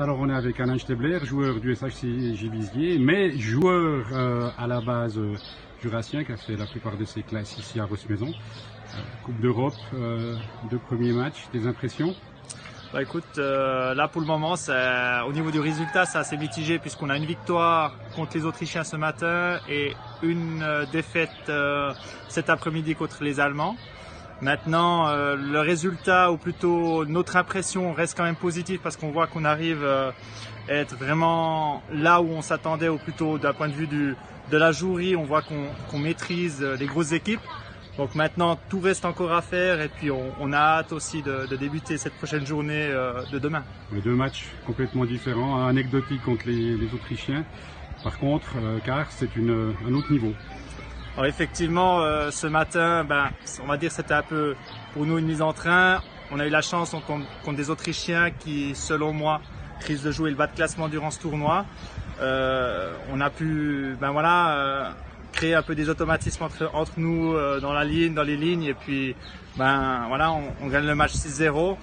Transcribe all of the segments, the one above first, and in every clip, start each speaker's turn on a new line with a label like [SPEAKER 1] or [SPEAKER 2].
[SPEAKER 1] Alors on est avec Alain Stebler, joueur du SHC Givisiez, mais joueur à la base jurassien qui a fait la plupart de ses classes ici à Rossemaison. Coupe d'Europe, deux premiers matchs, des impressions?
[SPEAKER 2] Bah écoute, là pour le moment, au niveau du résultat, c'est assez mitigé puisqu'on a une victoire contre les Autrichiens ce matin et une défaite cet après-midi contre les Allemands. Maintenant, le résultat, ou plutôt notre impression, reste quand même positive parce qu'on voit qu'on arrive à être vraiment là où on s'attendait, ou plutôt d'un point de vue de la jouerie, on voit qu'on maîtrise les grosses équipes. Donc maintenant, tout reste encore à faire et puis on a hâte aussi de débuter cette prochaine journée de demain.
[SPEAKER 1] Deux matchs complètement différents, anecdotiques contre les Autrichiens. Par contre, car c'est un autre niveau.
[SPEAKER 2] Alors effectivement, ce matin, on va dire c'était un peu pour nous une mise en train. On a eu la chance contre des Autrichiens qui, selon moi, risquent de jouer le bas de classement durant ce tournoi. On a pu, créer un peu des automatismes entre nous dans les lignes, et puis, on gagne le match 6-0.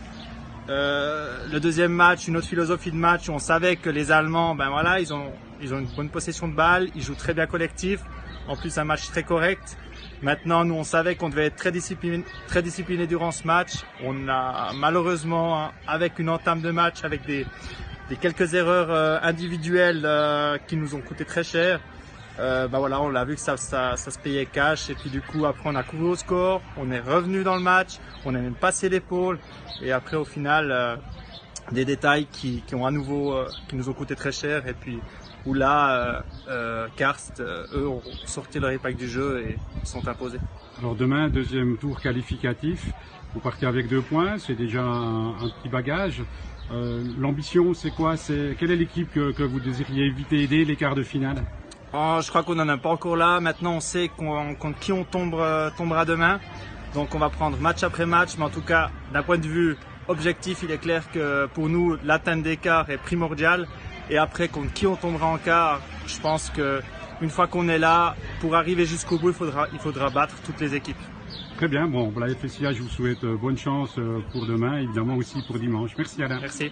[SPEAKER 2] Le deuxième match, une autre philosophie de match où on savait que les Allemands, ils ont une bonne possession de balle, ils jouent très bien collectif. En plus, un match très correct. Maintenant, nous, on savait qu'on devait être très discipliné durant ce match. On a malheureusement, avec une entame de match, avec des quelques erreurs individuelles qui nous ont coûté très cher. On l'a vu que ça se payait cash. Et puis du coup, après, on a couru au score. On est revenu dans le match. On a même passé l'épaule. Et après, au final, des détails qui ont à nouveau, qui nous ont coûté très cher. Et puis où là, Karst, eux, ont sorti leur épingle du jeu et sont imposés.
[SPEAKER 1] Alors demain, deuxième tour qualificatif. Vous partez avec 2 points, c'est déjà un petit bagage. L'ambition, c'est quoi? Quelle est l'équipe que vous désiriez éviter, aider les quarts de finale?
[SPEAKER 2] Je crois qu'on n'en est pas encore là. Maintenant, on sait contre qui on tombera demain. Donc on va prendre match après match. Mais en tout cas, d'un point de vue objectif, il est clair que pour nous, l'atteinte des quarts est primordiale. Et après, contre qui on tombera en quart, je pense qu'une fois qu'on est là, pour arriver jusqu'au bout, il faudra battre toutes les équipes.
[SPEAKER 1] Très bien. Bon, pour la FSIA, je vous souhaite bonne chance pour demain, évidemment aussi pour dimanche. Merci Alain.
[SPEAKER 2] Merci.